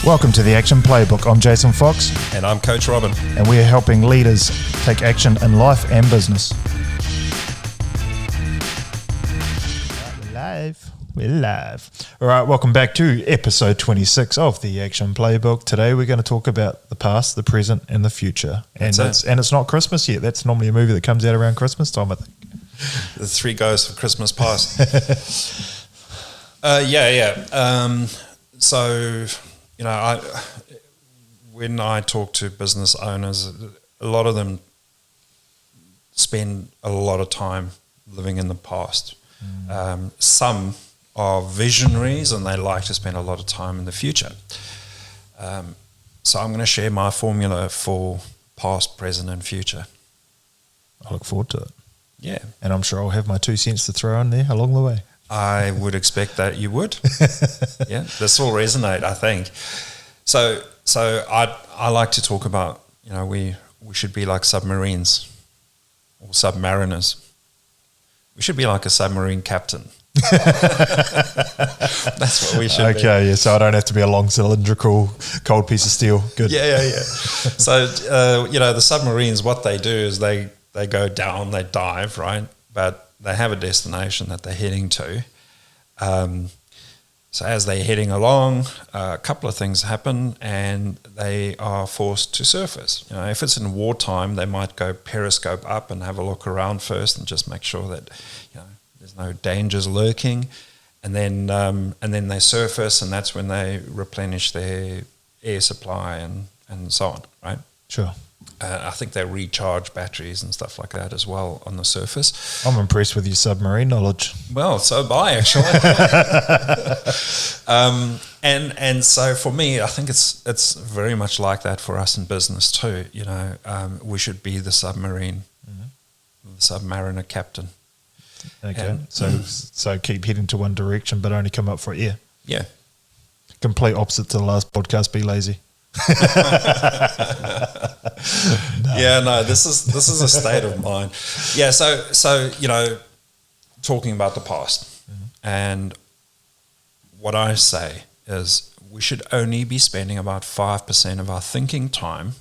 Welcome to the Action Playbook. I'm Jason Fox. And I'm Coach Robin. And we're helping leaders take action in life and business. We're live. All right, welcome back to episode 26 of the Action Playbook. Today we're going to talk about the past, the present, and the future. And it's not Christmas yet. That's normally a movie that comes out around Christmas time, I think. The Three Ghosts of Christmas Past. So, you know, when I talk to business owners, a lot of them spend a lot of time living in the past. Some are visionaries and they like to spend a lot of time in the future. So I'm going to share my formula for past, present, and future. I look forward to it. Yeah. And I'm sure I'll have my 2 cents to throw in there along the way. I would expect that you would. Yeah, this will resonate, I think. So I like to talk about, you know, we should be like submarines or submariners. We should be like a submarine captain. That's what we should be. Okay, yeah, so I don't have to be a long cylindrical cold piece of steel. Good. Yeah. So, you know, the submarines, what they do is they go down, they dive, right? But they have a destination that they're heading to. So as they're heading along, a couple of things happen and they are forced to surface. You know, if it's in wartime, they might go periscope up and have a look around first and just make sure that, you know, there's no dangers lurking. And then they surface, and that's when they replenish their air supply and so on, right? Sure. I think they recharge batteries and stuff like that as well on the surface. I'm impressed with your submarine knowledge. Well, so am I, actually. And so for me, I think it's very much like that for us in business too. You know, we should be the submarine, the submariner captain. Okay, and, so keep heading to one direction, but only come up for air. Yeah. Complete opposite to the last podcast. Be lazy. No, this is a state of mind. Yeah, so you know, talking about the past, and what I say is we should only be spending about 5% of our thinking time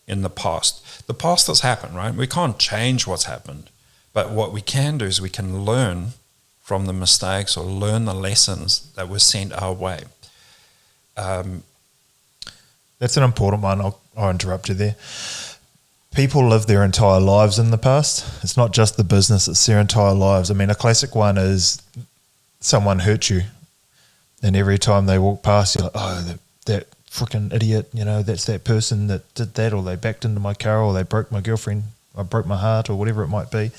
in the past. The past has happened, right? We can't change what's happened, but what we can do is we can learn from the mistakes or learn the lessons that were sent our way. That's an important one. I'll interrupt you there. People live their entire lives in the past. It's not just the business, it's their entire lives. I mean, a classic one is someone hurt you, and every time they walk past, you're like, oh, that freaking idiot, you know, that's that person that did that, or they backed into my car, or they broke my girlfriend, or broke my heart, or whatever it might be.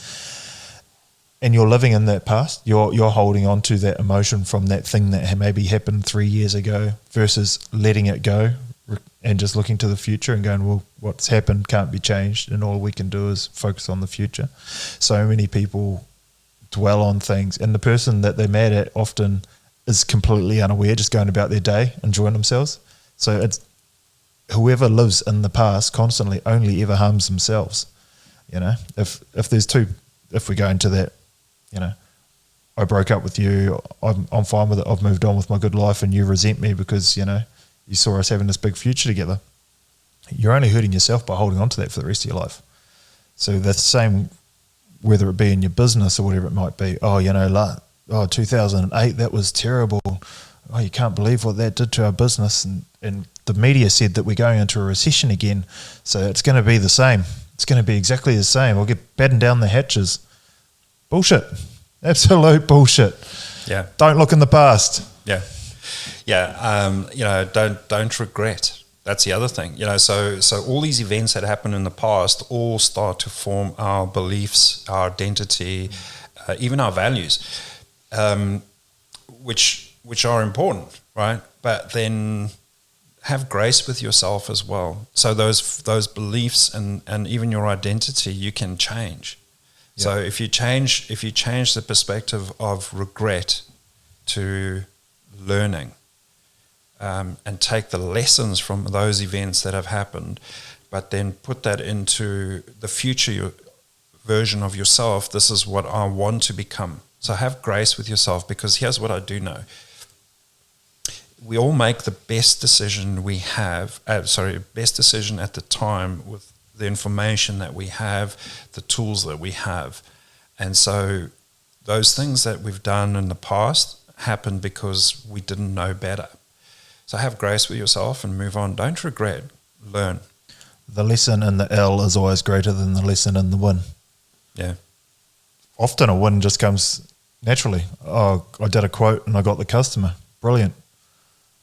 And you're living in that past. You're holding on to that emotion from that thing that maybe happened 3 years ago versus letting it go and just looking to the future and going, well, what's happened can't be changed, and all we can do is focus on the future. So many people dwell on things, and the person that they're mad at often is completely unaware, just going about their day, enjoying themselves. So it's whoever lives in the past constantly only ever harms themselves. You know, if we go into that, you know, I broke up with you, I'm fine with it, I've moved on with my good life, and you resent me because, you know, you saw us having this big future together. You're only hurting yourself by holding on to that for the rest of your life. So that's the same, whether it be in your business or whatever it might be. Oh, you know, 2008, that was terrible. Oh, you can't believe what that did to our business. And the media said that we're going into a recession again. So it's going to be the same. It's going to be exactly the same. We'll get batten down the hatches. Bullshit. Absolute bullshit. Yeah. Don't look in the past. Yeah. Yeah, you know, don't regret. That's the other thing. You know, so all these events that happen in the past all start to form our beliefs, our identity, even our values, which are important, right? But then have grace with yourself as well. So those beliefs and even your identity, you can change. Yep. So if you change the perspective of regret to learning, and take the lessons from those events that have happened, but then put that into the future version of yourself. This is what I want to become. So have grace with yourself, because here's what I do know. we all make the best decision we have. Best decision at the time with the information that we have, the tools that we have, and so those things that we've done in the past happened because we didn't know better. So have grace with yourself and move on. Don't regret. Learn. The lesson in the L is always greater than the lesson in the win. Yeah. Often a win just comes naturally. Oh, I did a quote and I got the customer. Brilliant.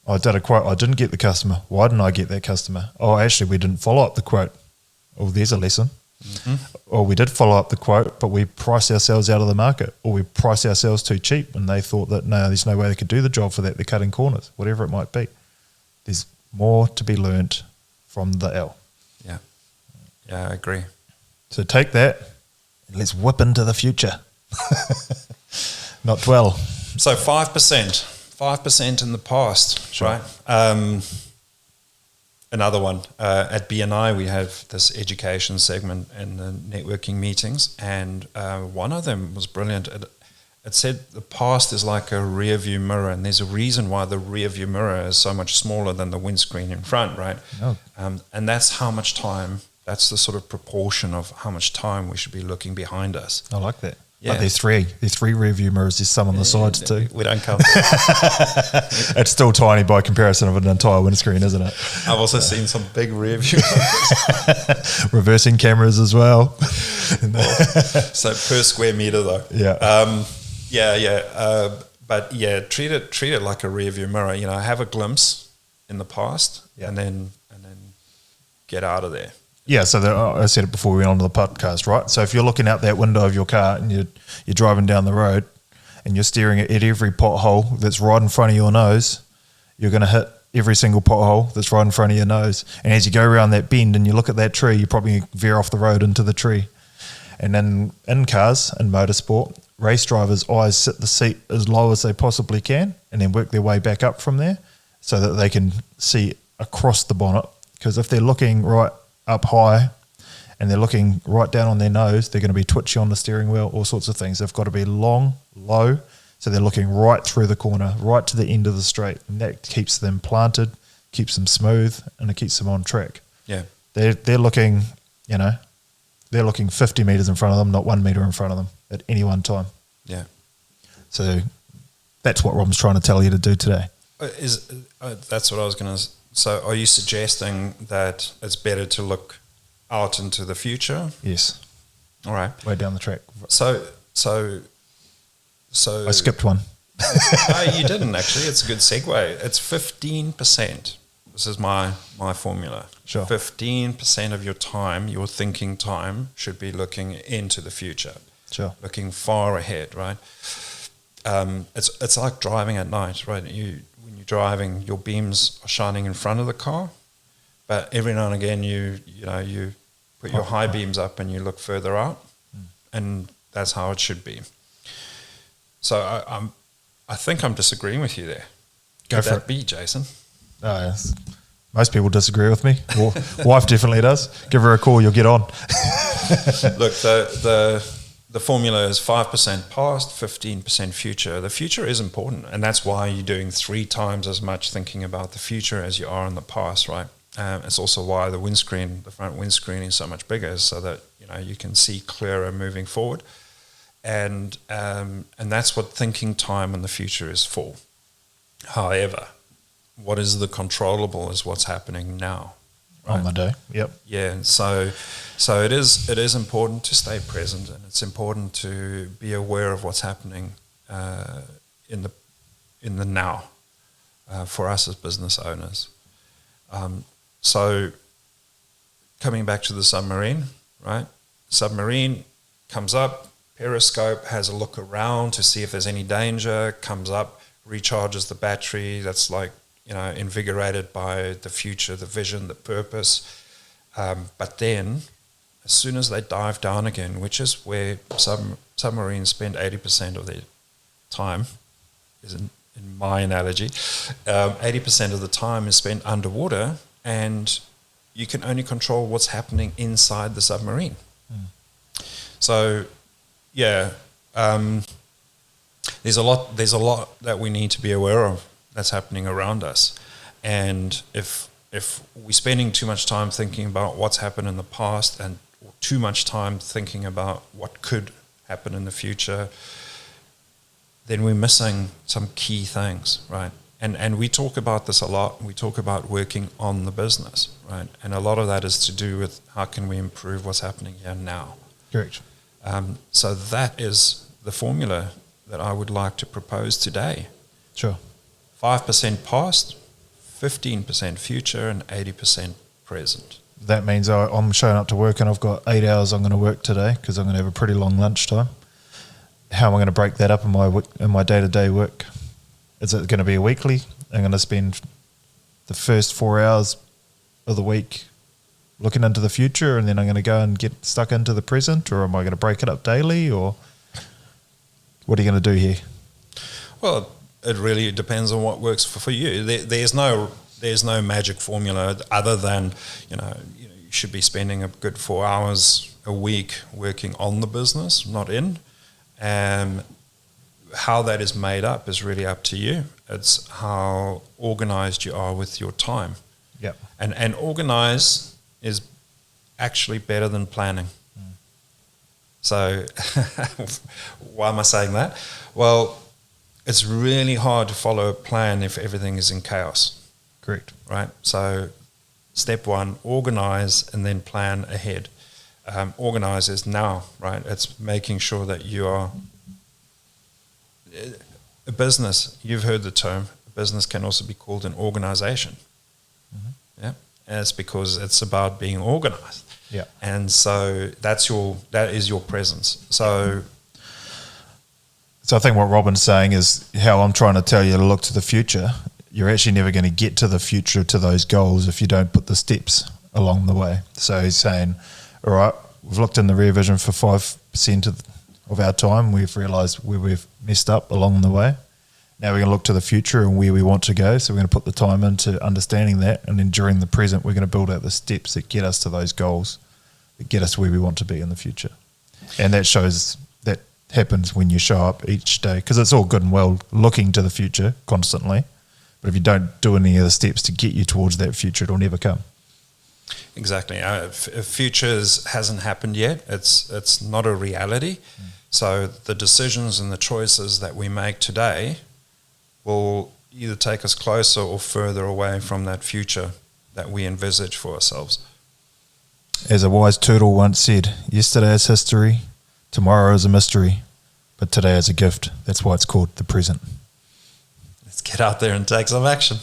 I did a quote. I didn't get the customer. Why didn't I get that customer? Oh, actually, we didn't follow up the quote. Oh, there's a lesson. Mm-hmm. Or we did follow up the quote, but we priced ourselves out of the market, or we priced ourselves too cheap, and they thought that, no, there's no way they could do the job for that. They're cutting corners, whatever it might be. There's more to be learnt from the L. Yeah. Yeah, I agree. So take that and let's whip into the future. Not dwell. So 5% in the past, sure. Right? Another one, at BNI we have this education segment in the networking meetings, and one of them was brilliant. It said the past is like a rear view mirror, and there's a reason why the rear view mirror is so much smaller than the windscreen in front, right? Oh. And that's how much time, that's the sort of proportion of how much time we should be looking behind us. I like that. Yeah. But there's three rear view mirrors. There's some on the sides too. We don't count that. It's still tiny by comparison of an entire windscreen, isn't it? I've also seen some big rear view mirrors. Reversing cameras as well. So per square meter though. Yeah. But yeah, treat it like a rear view mirror. You know, have a glimpse in the past, and then get out of there. Yeah, so I said it before we went on to the podcast, right? So if you're looking out that window of your car and you're driving down the road and you're staring at every pothole that's right in front of your nose, you're going to hit every single pothole that's right in front of your nose. And as you go around that bend and you look at that tree, you probably veer off the road into the tree. And then in cars, in motorsport, race drivers always sit the seat as low as they possibly can and then work their way back up from there so that they can see across the bonnet. Because if they're looking right up high and they're looking right down on their nose, they're going to be twitchy on the steering wheel, all sorts of things. They've got to be long, low, so they're looking right through the corner, right to the end of the straight, and that keeps them planted, keeps them smooth, and it keeps them on track. Yeah. They're looking, they're looking 50 metres in front of them, not 1 metre in front of them at any one time. Yeah. So that's what Rob's trying to tell you to do today. That's what I was going to. So are you suggesting that it's better to look out into the future? Yes. All right. Way down the track. So I skipped one. No, you didn't actually. It's a good segue. It's 15%. This is my formula. Sure. 15% of your time, your thinking time, should be looking into the future. Sure. Looking far ahead, right? It's like driving at night, right? When you're driving, your beams are shining in front of the car, but every now and again you put your high beams up and you look further out, and that's how it should be. So I think I'm disagreeing with you there. Could that be, Jason? Oh, yes. Most people disagree with me. Well, wife definitely does. Give her a call, you'll get on. Look, the formula is 5% past, 15% future. The future is important, and that's why you're doing 3 times as much thinking about the future as you are in the past, right? It's also why the front windscreen is so much bigger, so that you can see clearer moving forward, and that's what thinking time in the future is for. However, what is the controllable is what's happening now. Right? On the day, yep. Yeah, so it is important to stay present, and it's important to be aware of what's happening in the now for us as business owners. So coming back to the submarine, right? Submarine comes up, periscope, has a look around to see if there's any danger, comes up, recharges the battery. That's like invigorated by the future, the vision, the purpose. But then, as soon as they dive down again, which is where submarines spend 80% of their time, is in my analogy, 80% of the time is spent underwater, and you can only control what's happening inside the submarine. So, yeah, there's a lot that we need to be aware of. that's happening around us. And if we're spending too much time thinking about what's happened in the past and too much time thinking about what could happen in the future, then we're missing some key things, right? And we talk about this a lot. We talk about working on the business, right? And a lot of that is to do with how can we improve what's happening here now. Correct. So that is the formula that I would like to propose today. Sure. 5% past, 15% future, and 80% present. That means I'm showing up to work and I've got 8 hours I'm going to work today because I'm going to have a pretty long lunchtime. How am I going to break that up in my day-to-day work? Is it going to be a weekly? I'm going to spend the first 4 hours of the week looking into the future and then I'm going to go and get stuck into the present, or am I going to break it up daily, or what are you going to do here? Well, it really depends on what works for you. There's no magic formula other than, you should be spending a good 4 hours a week working on the business, not in. How that is made up is really up to you. It's how organized you are with your time. Yep. And organize is actually better than planning. So why am I saying that? Well, it's really hard to follow a plan if everything is in chaos. Correct. Right? So step one, organize and then plan ahead. Organize is now, right? It's making sure that you are a business. You've heard the term. A business can also be called an organization. Mm-hmm. Yeah, and it's because it's about being organized. Yeah, and so that is your presence. So I think what Robin's saying is how I'm trying to tell you to look to the future. You're actually never going to get to the future, to those goals, if you don't put the steps along the way. So he's saying, all right, we've looked in the rear vision for 5% of our time. We've realised where we've messed up along the way. Now we're going to look to the future and where we want to go. So we're going to put the time into understanding that. And then during the present, we're going to build out the steps that get us to those goals, that get us where we want to be in the future. And that shows that happens when you show up each day, because it's all good and well looking to the future constantly. But if you don't do any of the steps to get you towards that future, it'll never come. Exactly. If futures hasn't happened yet, it's not a reality. So the decisions and the choices that we make today will either take us closer or further away from that future that we envisage for ourselves. As a wise turtle once said, yesterday is history, tomorrow is a mystery, but today is a gift. That's why it's called the present. Let's get out there and take some action.